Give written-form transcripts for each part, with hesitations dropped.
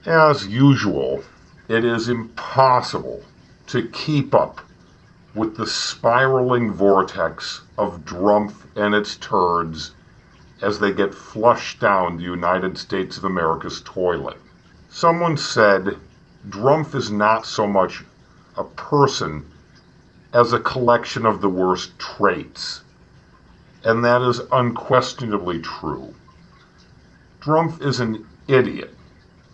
As usual, it is impossible to keep up with the spiraling vortex of drumpf and its turds as they get flushed down the United States of America's toilet. Someone said, drumpf is not so much a person as a collection of the worst traits. And that is unquestionably true. Drumpf is an idiot.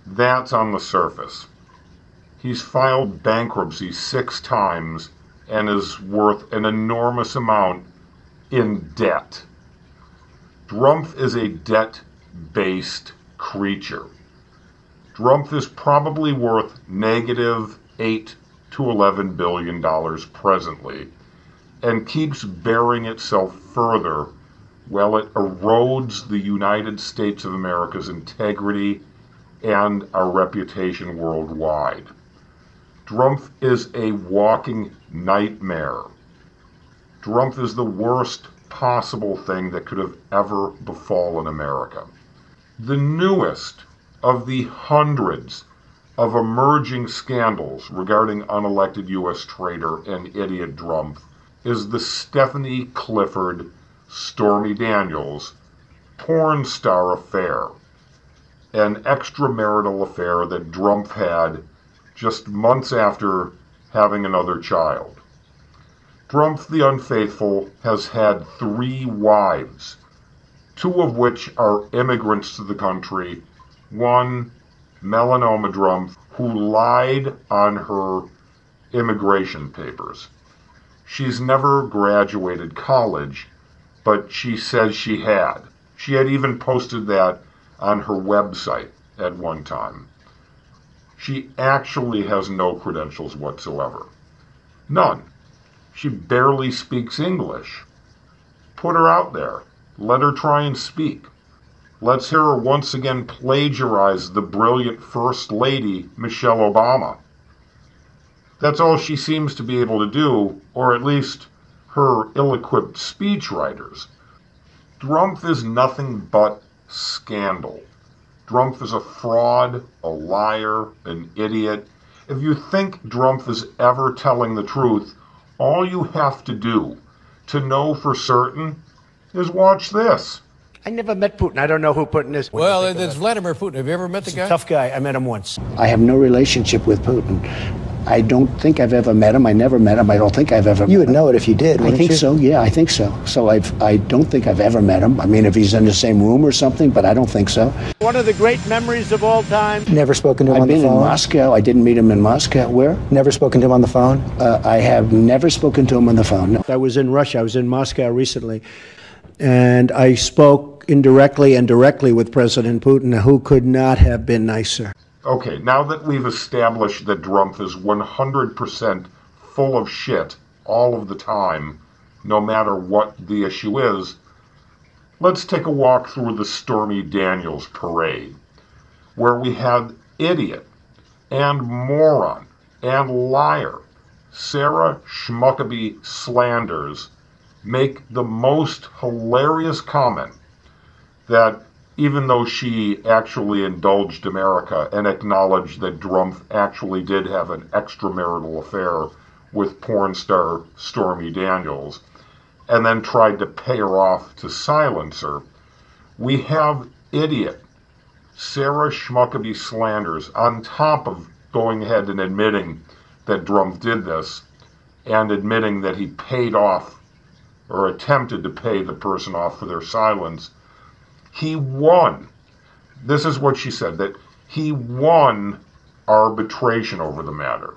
That's on the surface. He's filed bankruptcy 6 times and is worth an enormous amount in debt. Drumpf is a debt-based creature. Drumpf is probably worth negative $8 to $11 billion presently, and keeps burying itself further while it erodes the United States of America's integrity and our reputation worldwide. Drumpf is a walking nightmare. Drumpf is the worst possible thing that could have ever befallen America. The newest of the hundreds of emerging scandals regarding unelected US traitor and idiot drumpf is the Stephanie Clifford, Stormy Daniels porn star affair, an extramarital affair that drumpf had just months after having another child. Drumpf the Unfaithful has had 3 wives, 2 of which are immigrants to the country, one melanoma drumpf who lied on her immigration papers. She's never graduated college, but she says she had. She had even posted that on her website at one time. She actually has no credentials whatsoever. None. She barely speaks English. Put her out there. Let her try and speak. Let's hear her once again plagiarize the brilliant First Lady, Michelle Obama. That's all she seems to be able to do, or at least her ill-equipped speechwriters. Drumpf is nothing but scandal. Drumpf is a fraud, a liar, an idiot. If you think Drumpf is ever telling the truth, all you have to do to know for certain is watch this. I never met Putin. I don't know who Putin is. Well, there's Vladimir Putin. Have you ever met the guy? Tough guy. I met him once. I have no relationship with Putin. I don't think I've ever met him. I never met him. I don't think I've ever met him. You would know it if you did, I wouldn't think you? so, yeah, I think so. So I don't think I've ever met him. I mean, if he's in the same room or something, but I don't think so. One of the great memories of all time. Never spoken to him I've on the been phone? in Moscow. I didn't meet him in Moscow. Where? Never spoken to him on the phone? I have never spoken to him on the phone, no. I was in Russia. I was in Moscow recently, and I spoke indirectly and directly with President Putin, who could not have been nicer. Okay, now that we've established that drumpf is 100% full of shit all of the time, no matter what the issue is, let's take a walk through the Stormy Daniels parade, where we had idiot and moron and liar Sarah Schmuckabee Slanders make the most hilarious comment that even though she actually indulged America and acknowledged that drumpf actually did have an extramarital affair with porn star Stormy Daniels, and then tried to pay her off to silence her, we have idiot Sarah Schmuckabee Slanders on top of going ahead and admitting that drumpf did this and admitting that he paid off or attempted to pay the person off for their silence. He won. This is what she said, that he won arbitration over the matter.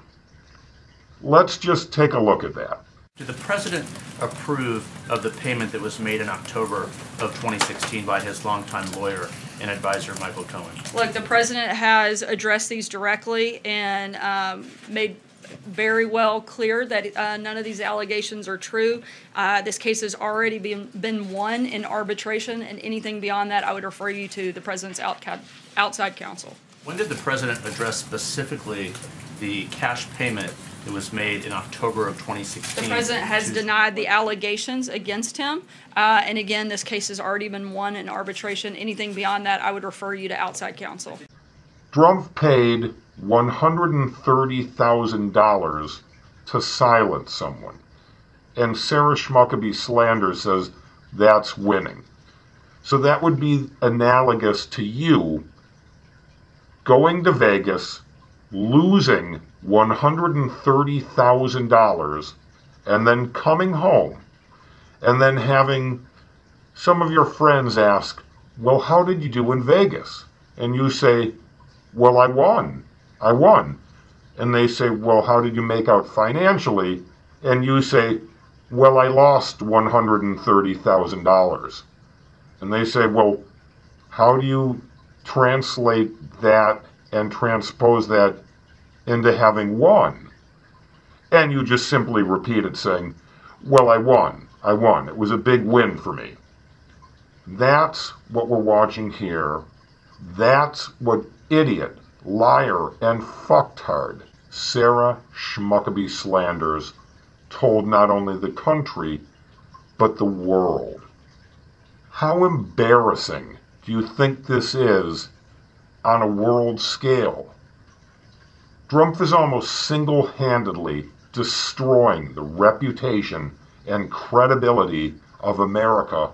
Let's just take a look at that. Did the President approve of the payment that was made in October of 2016 by his longtime lawyer and advisor, Michael Cohen? Look, the President has addressed these directly and made very well clear that none of these allegations are true. This case has already been won in arbitration, and anything beyond that, I would refer you to the President's outside counsel. When did the President address specifically the cash payment that was made in October of 2016? The President has denied the allegations against him, and again, this case has already been won in arbitration. Anything beyond that, I would refer you to outside counsel. Drumpf paid $130,000 to silence someone. And Sarah Schmuckabee Slander says that's winning. So that would be analogous to you going to Vegas, losing $130,000, and then coming home, and then having some of your friends ask, well, how did you do in Vegas? And you say, well, I won. And they say, well, how did you make out financially? And you say, well, I lost $130,000. And they say, well, how do you translate that and transpose that into having won? And you just simply repeat it saying, well, I won. It was a big win for me. That's what we're watching here. That's what idiot, liar, and fucktard Sarah Schmuckabee Slanders told not only the country, but the world. How embarrassing do you think this is on a world scale? Drumpf is almost single-handedly destroying the reputation and credibility of America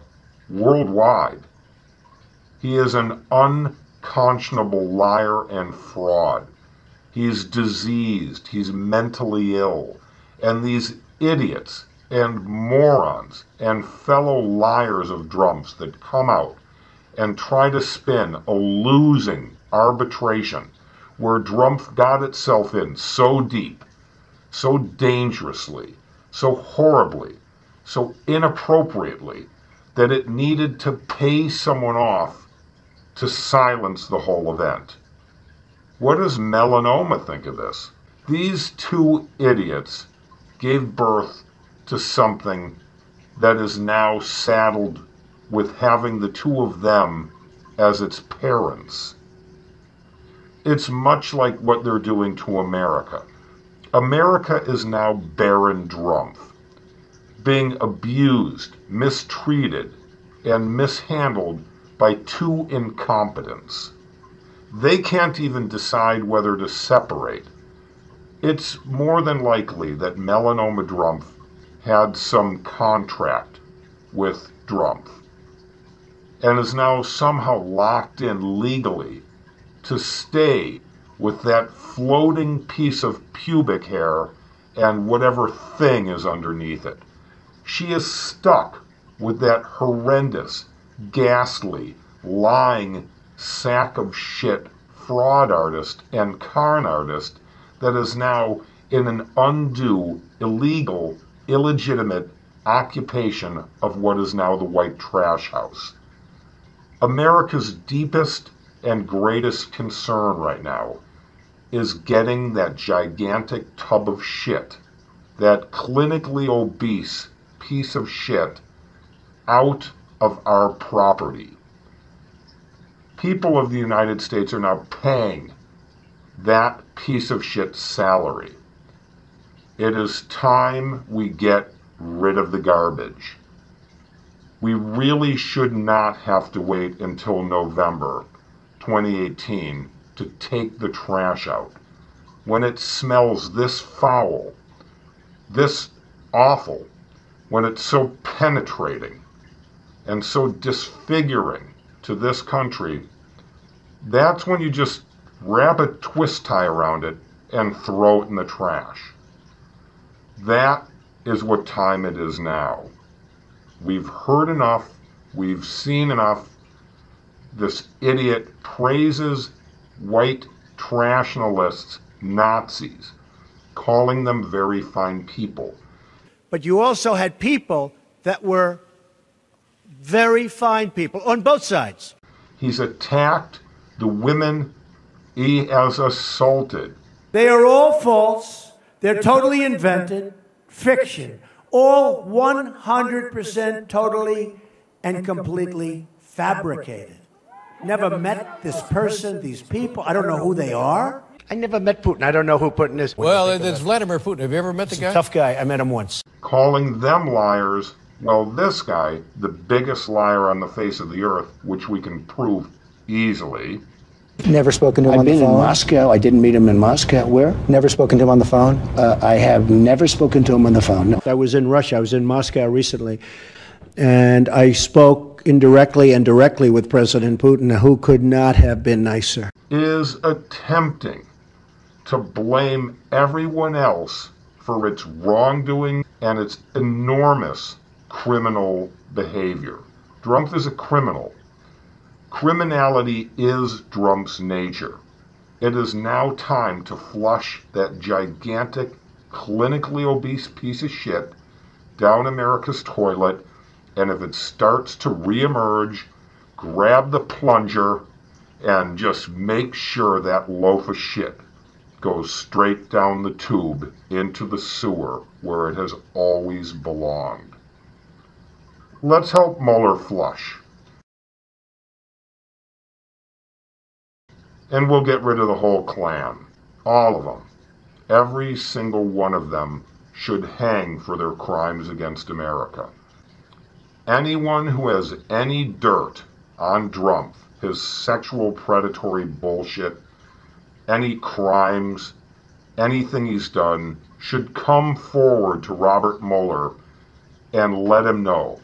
worldwide. He is an unconscionable liar and fraud. He's diseased, he's mentally ill, and these idiots and morons and fellow liars of Drumpf's that come out and try to spin a losing arbitration where Drumpf got itself in so deep, so dangerously, so horribly, so inappropriately, that it needed to pay someone off to silence the whole event. What does Melanoma think of this? These two idiots gave birth to something that is now saddled with having the two of them as its parents. It's much like what they're doing to America. America is now Baron Drumpf, being abused, mistreated, and mishandled by two incompetents. They can't even decide whether to separate. It's more than likely that Melanoma Drumpf had some contract with Drumpf and is now somehow locked in legally to stay with that floating piece of pubic hair and whatever thing is underneath it. She is stuck with that horrendous, ghastly, lying sack of shit fraud artist and con artist that is now in an undue, illegal, illegitimate occupation of what is now the white trash house. America's deepest and greatest concern right now is getting that gigantic tub of shit, that clinically obese piece of shit, out of our property. People of the United States are now paying that piece of shit salary. It is time we get rid of the garbage. We really should not have to wait until November 2018 to take the trash out. When it smells this foul, this awful, when it's so penetrating and so disfiguring to this country, that's when you just wrap a twist tie around it and throw it in the trash. That is what time it is now. We've heard enough. We've seen enough. This idiot praises white trashionalists Nazis, calling them very fine people. But you also had people that were very fine people on both sides. He's attacked the women he has assaulted. They are all false. They're totally invented, fiction. All 100% totally and completely fabricated. Never met this person, these people. I don't know who they are. I never met Putin. I don't know who Putin is. Well, it's Vladimir Putin. Have you ever met the guy? Tough guy. I met him once. Calling them liars. Well, this guy, the biggest liar on the face of the earth, which we can prove easily, Never spoken to him I've on the been in phone? Moscow. I didn't meet him in Moscow. Where? Never spoken to him on the phone? I have never spoken to him on the phone. No. I was in Russia. I was in Moscow recently, and I spoke indirectly and directly with President Putin, who could not have been nicer. Is attempting to blame everyone else for its wrongdoing and its enormous criminal behavior. Drumpf is a criminal. Criminality is Drumpf's nature. It is now time to flush that gigantic, clinically obese piece of shit down America's toilet, and if it starts to reemerge, grab the plunger and just make sure that loaf of shit goes straight down the tube into the sewer where it has always belonged. Let's help Mueller flush. And we'll get rid of the whole clan. All of them. Every single one of them should hang for their crimes against America. Anyone who has any dirt on Drumpf, his sexual predatory bullshit, any crimes, anything he's done, should come forward to Robert Mueller and let him know.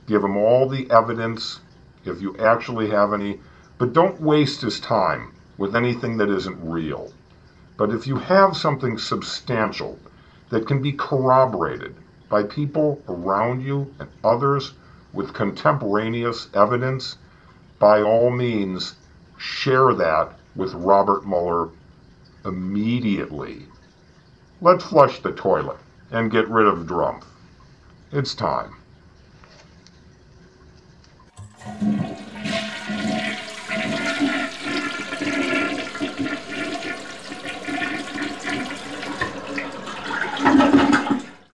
Give him all the evidence, if you actually have any, but don't waste his time with anything that isn't real. But if you have something substantial that can be corroborated by people around you and others with contemporaneous evidence, by all means, share that with Robert Mueller immediately. Let's flush the toilet and get rid of Drumpf. It's time.